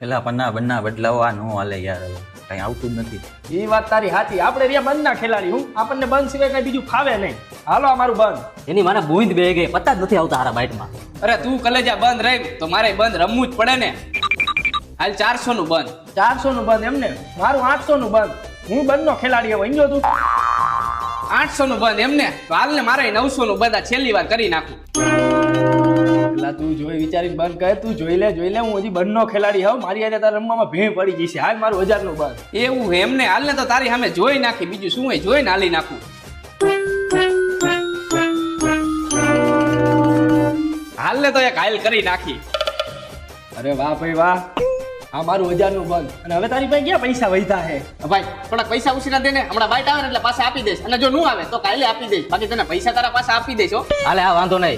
પેલા પન્ના બન્ના બદલાવા નો હાલે યાર, હવે કઈ આવતું જ નથી. એ વાત તારી સાચી. આપણે રહ્યા બંધ ના ખેલાડી. હું આપણને બંધ સિવાય કઈ બીજું ફાવે નહીં. હાલો અમારું બંધ. એની મને બૂંદ બે ગઈ, પતા જ નથી આવતા હારા બાઇટમાં. અરે તું કલેજા બંધ રહી તો મારે બંધ રમવું જ પડે ને. હાલ 400 નું બંધ. 400 નું બંધ એમને? મારું 800 નું બંધ. હું બંધ નો ખેલાડી હવે સમજો તું. 800 નું બંધ એમને? તો હાલ ને મારે 900 નું બંધ આ છેલ્લી વાર કરી નાખું. પેલા તું જોઈ વિચારીને બંધ કરે. તું જોઈ લે હું હજી બંધ નો ખેલાડી હોઉં. મારી આજે તારા રમવામાં ભેં પડી ગઈ છે. હાલ મારું 1000 નું બંધ. એવું એમને? હાલ ને તો તારી સામે જોઈ નાખી, બીજું શું હોય જોઈને હાલી નાખું. હાલ ને તો એક હાલ કરી નાખી. અરે વાહ ભાઈ વાહ, આ મારું 1000 નું બંધ. અને હવે તારી પાસે ક્યાં પૈસા વધ્યા હે? ભાઈ થોડાક પૈસા ઉછીના દે ને, હમણાં બાઈટ આવે ને એટલે પાછા આપી દઈશ, અને જો નું આવે તો કાલે આપી દઈશ, બાકી તને પૈસા તારા પાસે આપી દઈશ હો. હાલે હા, વાંધો નહીં.